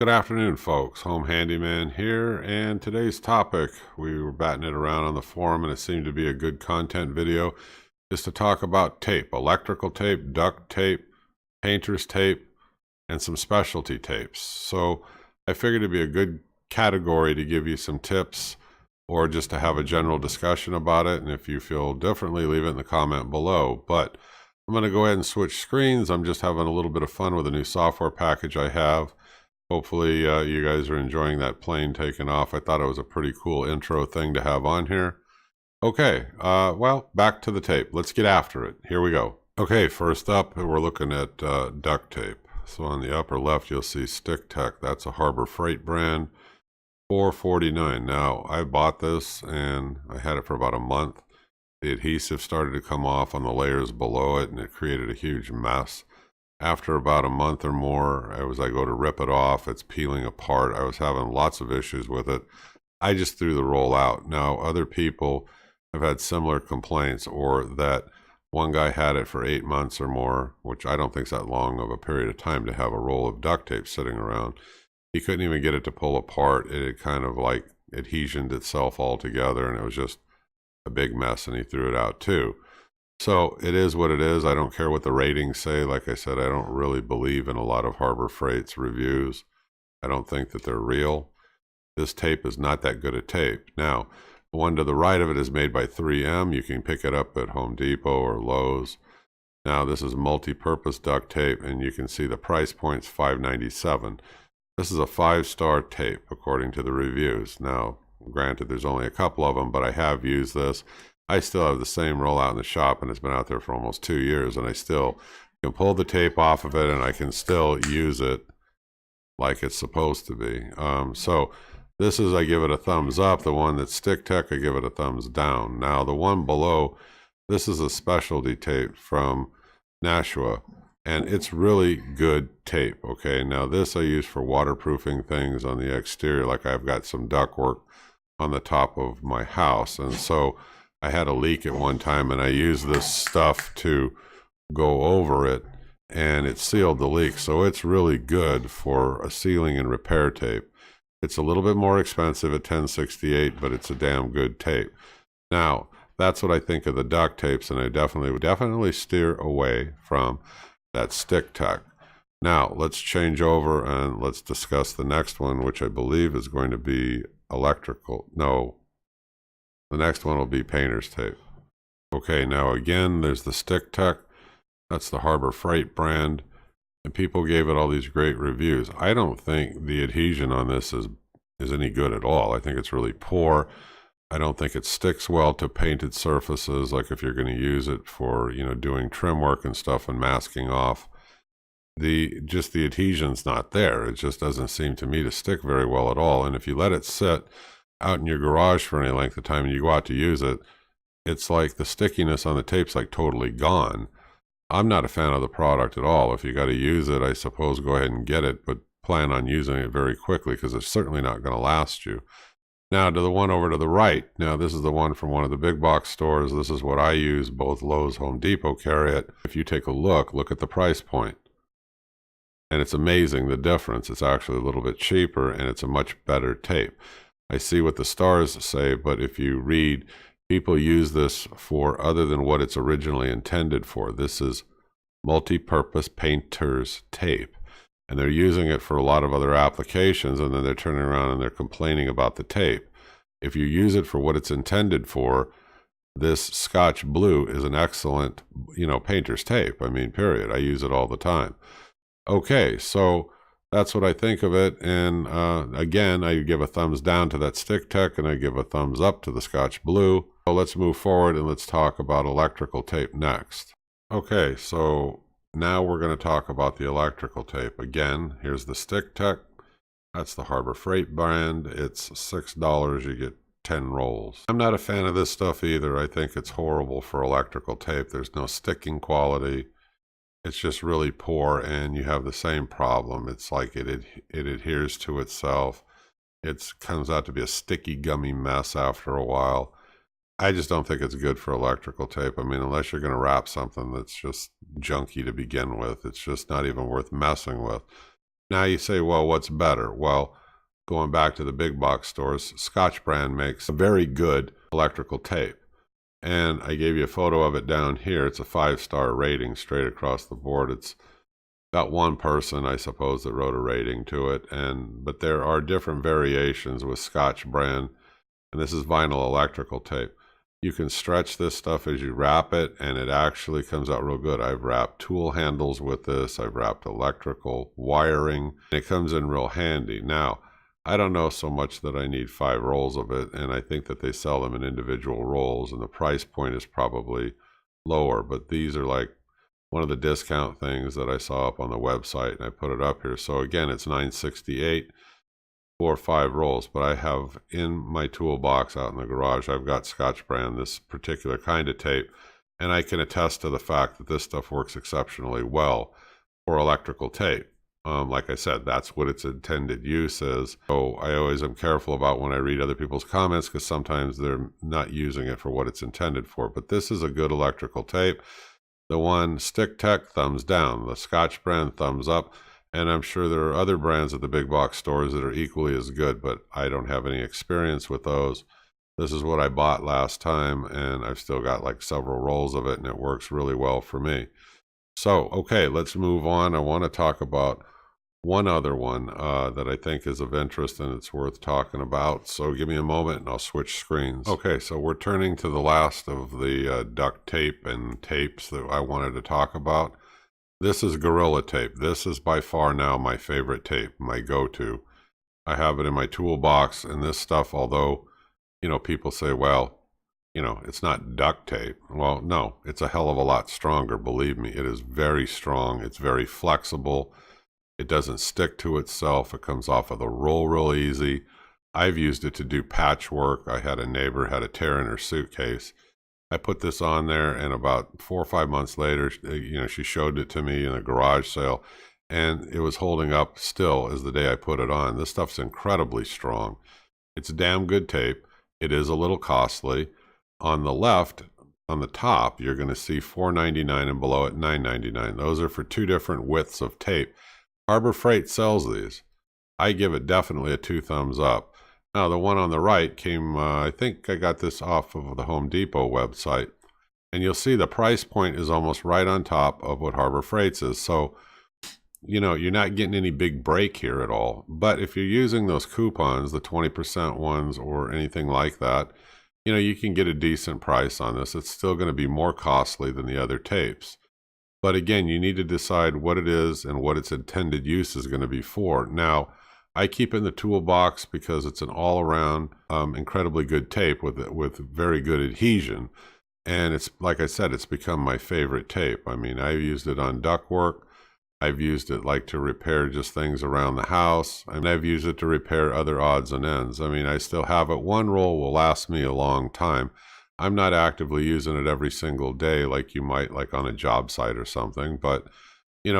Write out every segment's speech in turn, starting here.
Good afternoon, folks. Home Handyman here, and today's topic, we were batting it around on the forum, and it seemed to be a good content video, is to talk about tape, electrical tape, duct tape, painter's tape, and some specialty tapes. So I figured it'd be a good category to give you some tips or just to have a general discussion about it. And if you feel differently, leave it in the comment below. But I'm going to go ahead and switch screens. I'm just having a little bit of fun with a new software package I have. Hopefully you guys are enjoying that plane taking off. I thought it was a pretty cool intro thing to have on here. Okay, well, back to the tape. Let's get after it. Here we go. Okay, first up, we're looking at duct tape. So on the upper left, you'll see Stick Tech. That's a Harbor Freight brand, $4.49. Now, I bought this and I had it for about a month. The adhesive started to come off on the layers below it, and it created a huge mess. After about a month or more, as I go to rip it off, it's peeling apart. I was having lots of issues with it. I just threw the roll out. Now, other people have had similar complaints, or that one guy had it for 8 months or more, which I don't think is that long of a period of time to have a roll of duct tape sitting around. He couldn't even get it to pull apart. It had kind of like adhesioned itself all together, and it was just a big mess, and he threw it out too. So it is what it is. I don't care what the ratings say. Like I said, I don't really believe in a lot of Harbor Freight's reviews. I don't think that they're real. This tape is not that good a tape. Now, the one to the right of it is made by 3M. You can pick it up at Home Depot or Lowe's. Now, this is multi-purpose duct tape, and you can see the price point's $5.97. This is a 5-star tape, according to the reviews. Now, granted, there's only a couple of them, but I have used this. I still have the same roll out in the shop, and it's been out there for almost 2 years, and I still can pull the tape off of it, and I can still use it like it's supposed to be. So this is, I give it a thumbs up. The one that's Stick Tech, I give it a thumbs down. Now, the one below, this is a specialty tape from Nashua, and it's really good tape, okay? Now, this I use for waterproofing things on the exterior, like I've got some ductwork on the top of my house, and so I had a leak at one time, and I used this stuff to go over it, and it sealed the leak. So it's really good for a sealing and repair tape. It's a little bit more expensive at $10.68, but it's a damn good tape. Now, that's what I think of the duct tapes, and I definitely steer away from that Stick Tech. Now, let's change over and let's discuss the next one, which I believe is going to be electrical. No, the next one will be painter's tape. Okay, now again, there's the Stick Tech. That's the Harbor Freight brand. And people gave it all these great reviews. I don't think the adhesion on this is any good at all. I think it's really poor. I don't think it sticks well to painted surfaces, like if you're going to use it for, doing trim work and stuff and masking off. The adhesion's not there. It just doesn't seem to me to stick very well at all. And if you let it sit out in your garage for any length of time and you go out to use it, it's like the stickiness on the tape's like totally gone. I'm not a fan of the product at all. If you got to use it, I suppose go ahead and get it, but plan on using it very quickly because it's certainly not going to last you. Now to the one over to the right. Now this is the one from one of the big box stores. This is what I use. Both Lowe's, Home Depot carry it. If you take a look at the price point. And it's amazing the difference. It's actually a little bit cheaper, and it's a much better tape. I see what the stars say, but if you read, people use this for other than what it's originally intended for. This is multi-purpose painter's tape, and they're using it for a lot of other applications, and then they're turning around and they're complaining about the tape. If you use it for what it's intended for, this Scotch Blue is an excellent, painter's tape. I mean, period. I use it all the time. Okay, so that's what I think of it, and again, I give a thumbs down to that Stick Tech, and I give a thumbs up to the Scotch Blue. So let's move forward and let's talk about electrical tape next. Okay, so now we're going to talk about the electrical tape. Again, here's the Stick Tech. That's the Harbor Freight brand. It's $6. You get 10 rolls. I'm not a fan of this stuff either. I think it's horrible for electrical tape. There's no sticking quality. It's just really poor, and you have the same problem. It's like it adheres to itself. It comes out to be a sticky, gummy mess after a while. I just don't think it's good for electrical tape. I mean, unless you're going to wrap something that's just junky to begin with, it's just not even worth messing with. Now you say, well, what's better? Well, going back to the big box stores, Scotch Brand makes a very good electrical tape. And I gave you a photo of it down here. It's a 5-star rating straight across the board. It's got one person, I suppose, that wrote a rating to it. But there are different variations with Scotch Brand, and this is vinyl electrical tape. You can stretch this stuff as you wrap it, and it actually comes out real good. I've wrapped tool handles with this. I've wrapped electrical wiring. It comes in real handy. Now, I don't know so much that I need 5 rolls of it, and I think that they sell them in individual rolls, and the price point is probably lower, but these are like one of the discount things that I saw up on the website, and I put it up here. So again, it's $9.68 for 5 rolls, but I have in my toolbox out in the garage, I've got Scotch Brand, this particular kind of tape, and I can attest to the fact that this stuff works exceptionally well for electrical tape. Like I said, that's what its intended use is. So I always am careful about when I read other people's comments, because sometimes they're not using it for what it's intended for. But this is a good electrical tape. The one Stick Tech, thumbs down. The Scotch Brand, thumbs up. And I'm sure there are other brands at the big box stores that are equally as good, but I don't have any experience with those. This is what I bought last time, and I've still got like several rolls of it, and it works really well for me. So, okay, let's move on. I want to talk about one other one that I think is of interest and it's worth talking about. So give me a moment and I'll switch screens. Okay, so we're turning to the last of the duct tape and tapes that I wanted to talk about. This is Gorilla Tape. This is by far now my favorite tape, my go-to. I have it in my toolbox, and this stuff, although, people say, well, it's not duct tape. Well, no, it's a hell of a lot stronger. Believe me, it is very strong. It's very flexible. It doesn't stick to itself. It comes off of the roll real easy. I've used it to do patchwork. I had a neighbor had a tear in her suitcase. I put this on there, and about 4 or 5 months later, she showed it to me in a garage sale, and it was holding up still as the day I put it on. This stuff's incredibly strong. It's damn good tape. It is a little costly. On the left, on the top, you're going to see $4.99 and below it $9.99. Those are for 2 different widths of tape. Harbor Freight sells these. I give it definitely a 2 thumbs up. Now, the one on the right came, I think I got this off of the Home Depot website. And you'll see the price point is almost right on top of what Harbor Freight's is. So, you're not getting any big break here at all. But if you're using those coupons, the 20% ones or anything like that, you can get a decent price on this. It's still going to be more costly than the other tapes. But again, you need to decide what it is and what its intended use is going to be for. Now, I keep it in the toolbox because it's an all-around, incredibly good tape with very good adhesion. And it's, like I said, it's become my favorite tape. I mean, I've used it on ductwork. I've used it like to repair just things around the house. And I've used it to repair other odds and ends. I mean, I still have it. One roll will last me a long time. I'm not actively using it every single day like you might like on a job site or something. But,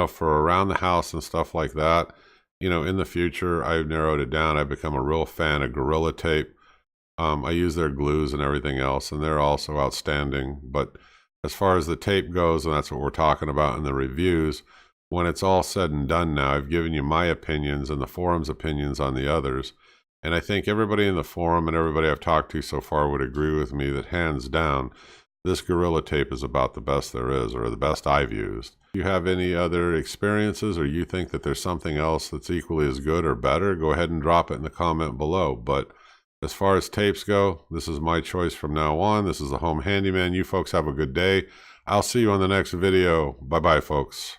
for around the house and stuff like that, in the future, I've narrowed it down. I've become a real fan of Gorilla Tape. I use their glues and everything else, and they're also outstanding. But as far as the tape goes, and that's what we're talking about in the reviews, when it's all said and done now, I've given you my opinions and the forum's opinions on the others. And I think everybody in the forum and everybody I've talked to so far would agree with me that hands down, this Gorilla Tape is about the best there is, or the best I've used. If you have any other experiences, or you think that there's something else that's equally as good or better, go ahead and drop it in the comment below. But as far as tapes go, this is my choice from now on. This is the Home Handyman. You folks have a good day. I'll see you on the next video. Bye-bye, folks.